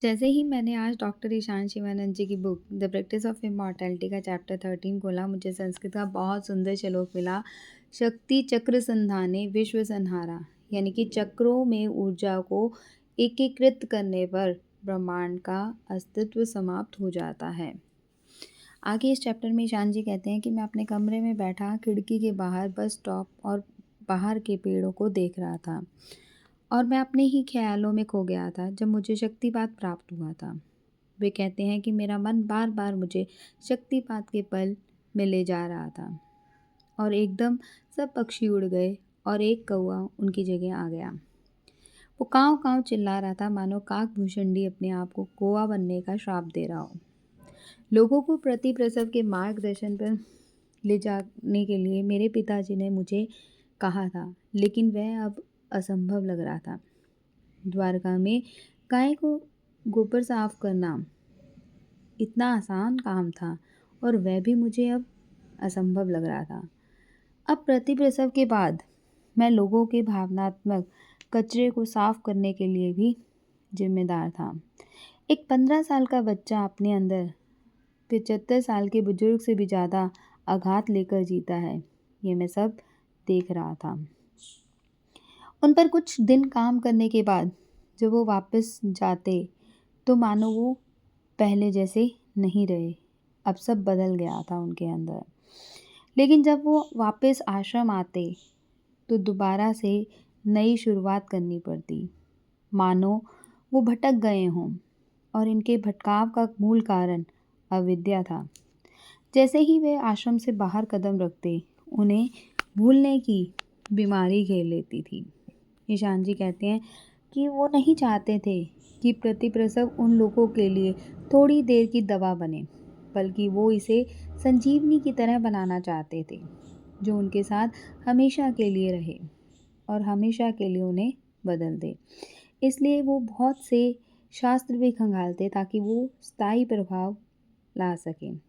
जैसे ही मैंने आज डॉक्टर ईशान शिवानंद जी की book the practice of immortality का चैप्टर 13 खोला, मुझे संस्कृत का बहुत सुंदर श्लोक मिला। शक्ति चक्र संधाने विश्व संहारा, यानी कि चक्रों में ऊर्जा को एकीकृत करने पर ब्रह्मांड का अस्तित्व समाप्त हो जाता है। आगे इस चैप्टर में ईशान जी कहते हैं कि मैं अपने कमरे में बैठा खिड़की के बाहर बस स्टॉप और बाहर के पेड़ों को देख रहा था, और मैं अपने ही ख्यालों में खो गया था जब मुझे शक्तिपात प्राप्त हुआ था। वे कहते हैं कि मेरा मन बार बार मुझे शक्तिपात के पल में ले जा रहा था, और एकदम सब पक्षी उड़ गए और एक कौवा उनकी जगह आ गया। वो काँव काँव चिल्ला रहा था, मानो काक भूषुंडी अपने आप को कौवा बनने का श्राप दे रहा हो। लोगों को प्रति प्रसव के मार्गदर्शन पर ले जाने के लिए मेरे पिताजी ने मुझे कहा था, लेकिन वह अब असंभव लग रहा था। द्वारका में गाय को गोबर साफ करना इतना आसान काम था, और वह भी मुझे अब असंभव लग रहा था। अब प्रतिप्रसव के बाद मैं लोगों के भावनात्मक कचरे को साफ करने के लिए भी जिम्मेदार था। एक 15 साल का बच्चा अपने अंदर 75 साल के बुजुर्ग से भी ज़्यादा आघात लेकर जीता है, ये मैं सब देख रहा था। उन पर कुछ दिन काम करने के बाद जब वो वापस जाते तो मानो वो पहले जैसे नहीं रहे। अब सब बदल गया था उनके अंदर। लेकिन जब वो वापस आश्रम आते तो दोबारा से नई शुरुआत करनी पड़ती, मानो वो भटक गए हों, और इनके भटकाव का मूल कारण अविद्या था। जैसे ही वे आश्रम से बाहर कदम रखते, उन्हें भूलने की बीमारी घेर लेती थी। ईशान जी कहते हैं कि वो नहीं चाहते थे कि प्रतिप्रसव उन लोगों के लिए थोड़ी देर की दवा बने, बल्कि वो इसे संजीवनी की तरह बनाना चाहते थे, जो उनके साथ हमेशा के लिए रहे और हमेशा के लिए उन्हें बदल दे। इसलिए वो बहुत से शास्त्र भी खंगालते ताकि वो स्थायी प्रभाव ला सकें।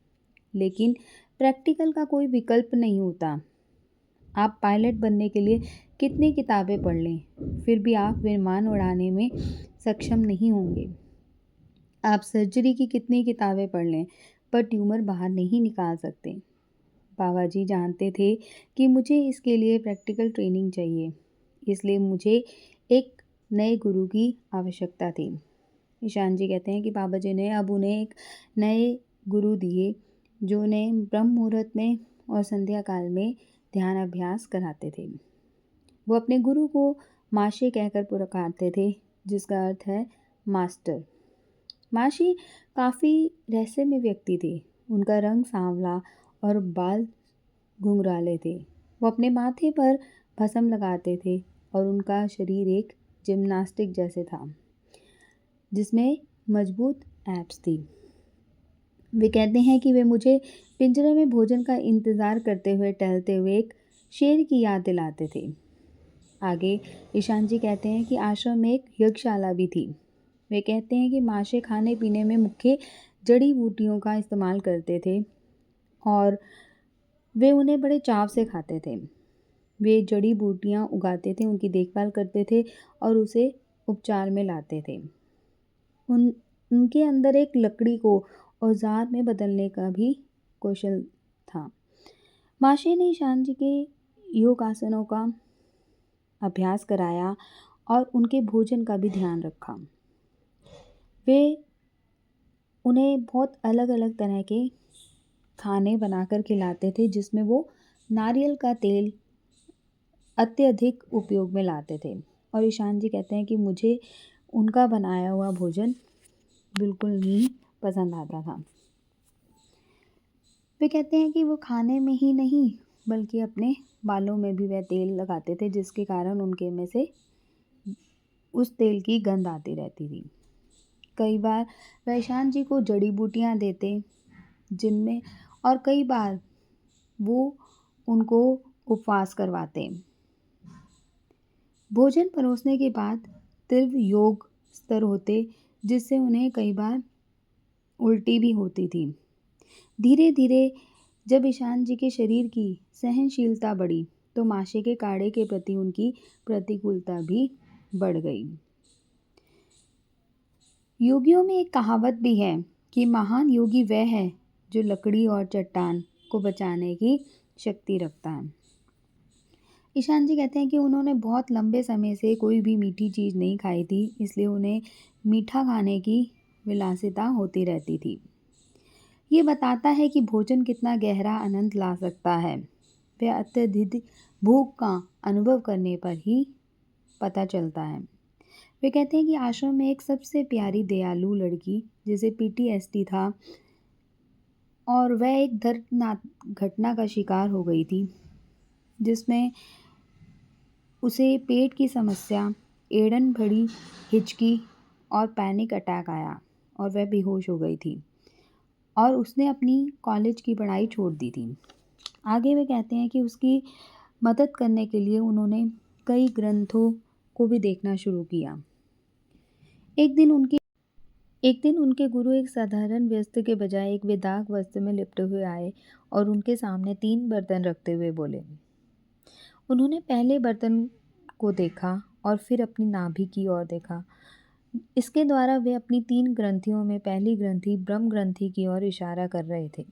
लेकिन प्रैक्टिकल का कोई विकल्प नहीं होता। आप पायलट बनने के लिए कितनी किताबें पढ़ लें, फिर भी आप विमान उड़ाने में सक्षम नहीं होंगे। आप सर्जरी की कितनी किताबें पढ़ लें, पर ट्यूमर बाहर नहीं निकाल सकते। बाबा जी जानते थे कि मुझे इसके लिए प्रैक्टिकल ट्रेनिंग चाहिए, इसलिए मुझे एक नए गुरु की आवश्यकता थी। ईशान जी कहते हैं कि बाबा जी ने अब उन्हें एक नए गुरु दिए, जो उन्हें ब्रह्म मुहूर्त में और संध्या काल में ध्यान अभ्यास कराते थे। वो अपने गुरु को माशे कहकर पुकारते थे, जिसका अर्थ है मास्टर। माशी काफ़ी रहस्यमय व्यक्ति थे। उनका रंग सांवला और बाल घुंघराले थे। वो अपने माथे पर भस्म लगाते थे, और उनका शरीर एक जिम्नास्टिक जैसे था, जिसमें मजबूत एब्स थी। वे कहते हैं कि वे मुझे पिंजरे में भोजन का इंतज़ार करते हुए टहलते हुए एक शेर की याद दिलाते थे। आगे ईशान जी कहते हैं कि आश्रम में एक यज्ञशाला भी थी। वे कहते हैं कि माशे खाने पीने में मुख्य जड़ी बूटियों का इस्तेमाल करते थे, और वे उन्हें बड़े चाव से खाते थे। वे जड़ी बूटियाँ उगाते थे, उनकी देखभाल करते थे और उसे उपचार में लाते थे। उनके अंदर एक लकड़ी को औजार में बदलने का भी कौशल था। माशे ने ईशान जी के योग आसनों का अभ्यास कराया और उनके भोजन का भी ध्यान रखा। वे उन्हें बहुत अलग अलग तरह के खाने बनाकर खिलाते थे, जिसमें वो नारियल का तेल अत्यधिक उपयोग में लाते थे। और ईशान जी कहते हैं कि मुझे उनका बनाया हुआ भोजन बिल्कुल नहीं पसंद आता था। वे कहते हैं कि वो खाने में ही नहीं, बल्कि अपने बालों में भी वह तेल लगाते थे, जिसके कारण उनके में से उस तेल की गंध आती रहती थी। कई बार वह ईशान जी को जड़ी बूटियाँ देते, जिनमें और कई बार वो उनको उपवास करवाते। भोजन परोसने के बाद तीव्र योग स्तर होते, जिससे उन्हें कई बार उल्टी भी होती थी। धीरे धीरे जब ईशान जी के शरीर की सहनशीलता बढ़ी, तो माशे के काढ़े के प्रति उनकी प्रतिकूलता भी बढ़ गई। योगियों में एक कहावत भी है कि महान योगी वह है जो लकड़ी और चट्टान को बचाने की शक्ति रखता है। ईशान जी कहते हैं कि उन्होंने बहुत लंबे समय से कोई भी मीठी चीज़ नहीं खाई थी, इसलिए उन्हें मीठा खाने की विलासिता होती रहती थी। ये बताता है कि भोजन कितना गहरा आनंद ला सकता है। वह अत्यधिक भूख का अनुभव करने पर ही पता चलता है। वे कहते हैं कि आश्रम में एक सबसे प्यारी दयालु लड़की जिसे पीटीएसडी था और वह एक दर्दनाक घटना का शिकार हो गई थी, जिसमें उसे पेट की समस्या, एड़न भरी हिचकी और पैनिक अटैक आया और वह बेहोश हो गई थी और उसने अपनी कॉलेज की पढ़ाई छोड़ दी थी। आगे वे कहते हैं कि उसकी मदद करने के लिए उन्होंने कई ग्रंथों को भी देखना शुरू किया। एक दिन उनके एक दिन उनके गुरु एक साधारण वस्त्र के बजाय एक बेदाग वस्त्र में लिपटे हुए आए और उनके सामने 3 बर्तन रखते हुए बोले। उन्होंने पहले बर्तन को देखा और फिर अपनी नाभि की ओर देखा। इसके द्वारा वे अपनी 3 ग्रंथियों में पहली ग्रंथि ब्रह्म ग्रंथि की ओर इशारा कर रहे थे।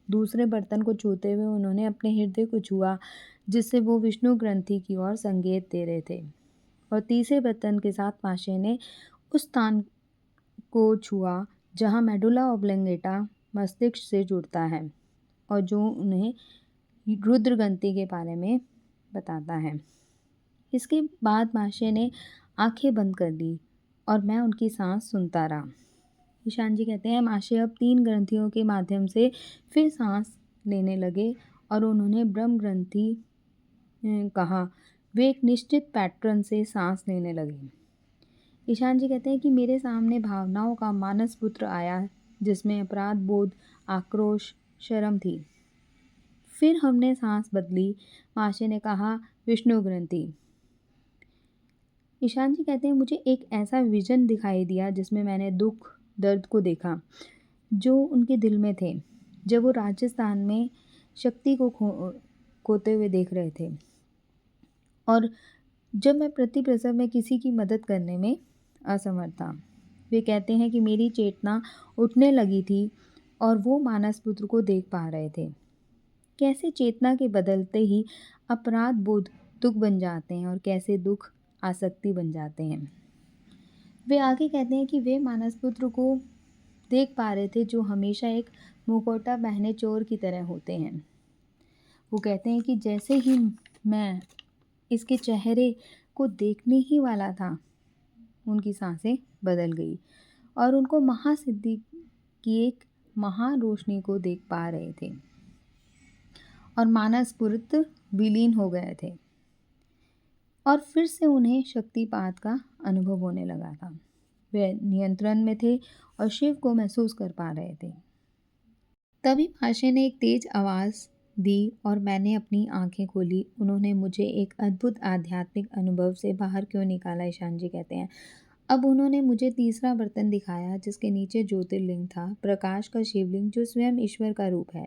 दूसरे बर्तन को छूते हुए उन्होंने अपने हृदय को छुआ, जिससे वो विष्णु ग्रंथि की ओर संकेत दे रहे थे। और तीसरे बर्तन के साथ माशे ने उस स्थान को छुआ जहाँ मेडुला ऑब्लिंगेटा मस्तिष्क से जुड़ता है और जो उन्हें रुद्र ग्रंथि के बारे में बताता है। इसके बाद माशे ने आंखें बंद कर दी और मैं उनकी सांस सुनता रहा। ईशान जी कहते हैं माशे अब 3 ग्रंथियों के माध्यम से फिर सांस लेने लगे और उन्होंने ब्रह्म ग्रंथि कहा। वे एक निश्चित पैटर्न से सांस लेने लगे। ईशान जी कहते हैं कि मेरे सामने भावनाओं का मानस पुत्र आया, जिसमें अपराध बोध, आक्रोश, शर्म थी। फिर हमने सांस बदली। माशे ने कहा, विष्णु ग्रंथि। ईशान जी कहते हैं मुझे एक ऐसा विजन दिखाई दिया जिसमें मैंने दुख, दर्द को देखा जो उनके दिल में थे जब वो राजस्थान में शक्ति को खोते हुए देख रहे थे, और जब मैं प्रति प्रसव में किसी की मदद करने में असमर्थ था। वे कहते हैं कि मेरी चेतना उठने लगी थी और वो मानस पुत्र को देख पा रहे थे। कैसे चेतना के बदलते ही अपराध बोध दुख बन जाते हैं और कैसे दुख आसक्ति बन जाते हैं। वे आगे कहते हैं कि वे मानस पुत्र को देख पा रहे थे जो हमेशा एक मुखौटा पहने चोर की तरह होते हैं। वो कहते हैं कि जैसे ही मैं इसके चेहरे को देखने ही वाला था, उनकी सांसें बदल गई और उनको महासिद्धि की एक महान रोशनी को देख पा रहे थे और मानस पुत्र विलीन हो गए थे और फिर से उन्हें शक्तिपात का अनुभव होने लगा था। वे नियंत्रण में थे और शिव को महसूस कर पा रहे थे। तभी माशे ने एक तेज आवाज़ दी और मैंने अपनी आंखें खोली। उन्होंने मुझे एक अद्भुत आध्यात्मिक अनुभव से बाहर क्यों निकाला, ईशान जी कहते हैं। अब उन्होंने मुझे तीसरा बर्तन दिखाया जिसके नीचे ज्योतिर्लिंग था, प्रकाश का शिवलिंग जो स्वयं ईश्वर का रूप है।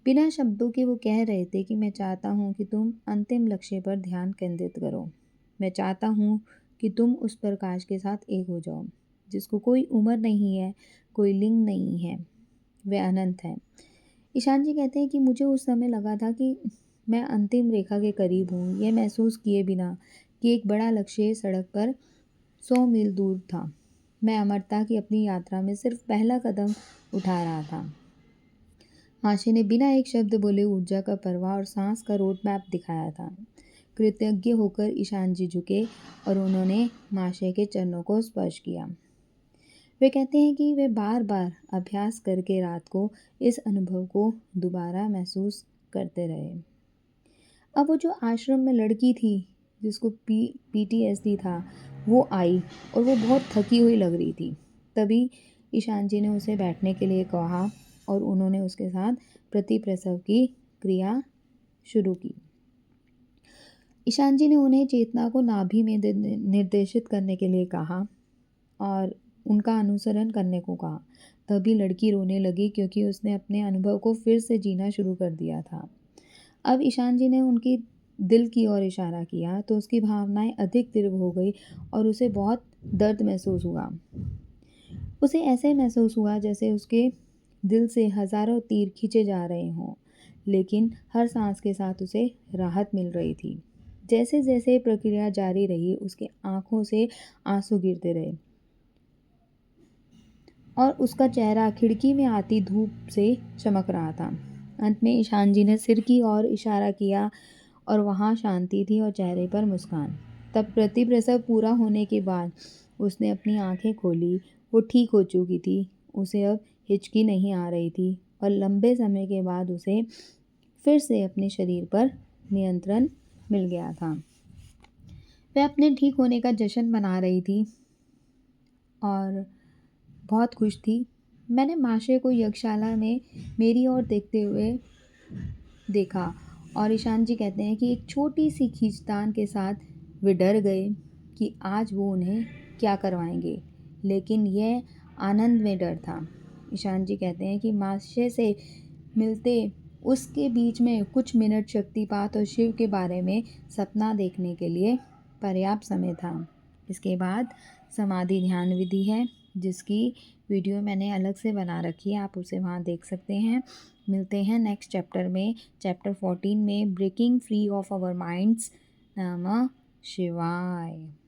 बिना शब्दों के वो कह रहे थे कि मैं चाहता हूँ कि तुम अंतिम लक्ष्य पर ध्यान केंद्रित करो। मैं चाहता हूँ कि तुम उस प्रकाश के साथ एक हो जाओ जिसको कोई उम्र नहीं है, कोई लिंग नहीं है, वह अनंत है। ईशान जी कहते हैं कि मुझे उस समय लगा था कि मैं अंतिम रेखा के करीब हूँ, यह महसूस किए बिना कि एक बड़ा लक्ष्य सड़क पर 100 मील दूर था। मैं अमरता की अपनी यात्रा में सिर्फ पहला कदम उठा रहा था। माशे ने बिना एक शब्द बोले ऊर्जा का प्रवाह और सांस का रोड मैप दिखाया था। कृतज्ञ होकर ईशान जी झुके और उन्होंने माशे के चरणों को स्पर्श किया। वे कहते हैं कि वे बार बार अभ्यास करके रात को इस अनुभव को दोबारा महसूस करते रहे। अब वो जो आश्रम में लड़की थी जिसको पीटीएसडी था, वो आई और वो बहुत थकी हुई लग रही थी। तभी ईशान जी ने उसे बैठने के लिए कहा और उन्होंने उसके साथ प्रति प्रसव की क्रिया शुरू की। ईशान जी ने उन्हें चेतना को नाभि में निर्देशित करने के लिए कहा और उनका अनुसरण करने को कहा। तभी लड़की रोने लगी क्योंकि उसने अपने अनुभव को फिर से जीना शुरू कर दिया था। अब ईशान जी ने उनकी दिल की ओर इशारा किया तो उसकी भावनाएं अधिक तीव्र हो गई और उसे बहुत दर्द महसूस हुआ। उसे ऐसे महसूस हुआ जैसे उसके दिल से हज़ारों तीर खींचे जा रहे हों, लेकिन हर सांस के साथ उसे राहत मिल रही थी। जैसे-जैसे प्रक्रिया जारी रही, उसकी आँखों से आँसू गिरते रहे और उसका चेहरा खिड़की में आती धूप से चमक रहा था। अंत में ईशान जी ने सिर की ओर इशारा किया और वहाँ शांति थी और चेहरे पर मुस्कान। तब प्रतिप्रसव पूरा होने के बाद उसने अपनी आँखें खोली। वो ठीक हो चुकी थी। उसे अब हिचकी नहीं आ रही थी और लंबे समय के बाद उसे फिर से अपने शरीर पर नियंत्रण मिल गया था। वह अपने ठीक होने का जश्न मना रही थी और बहुत खुश थी। मैंने माशे को यज्ञशाला में मेरी ओर देखते हुए देखा और ईशान जी कहते हैं कि एक छोटी-सी खींचतान के साथ वे डर गए कि आज वो उन्हें क्या करवाएँगे, लेकिन यह आनंद में डर था। ईशान जी कहते हैं कि माशे से मिलते उसके बीच में कुछ मिनट शक्तिपात और शिव के बारे में सपना देखने के लिए पर्याप्त समय था। इसके बाद समाधि ध्यान विधि है, जिसकी वीडियो मैंने अलग से बना रखी है, आप उसे वहाँ देख सकते हैं। मिलते हैं नेक्स्ट चैप्टर में, चैप्टर 14 में, breaking free of our minds. नमः शिवाय।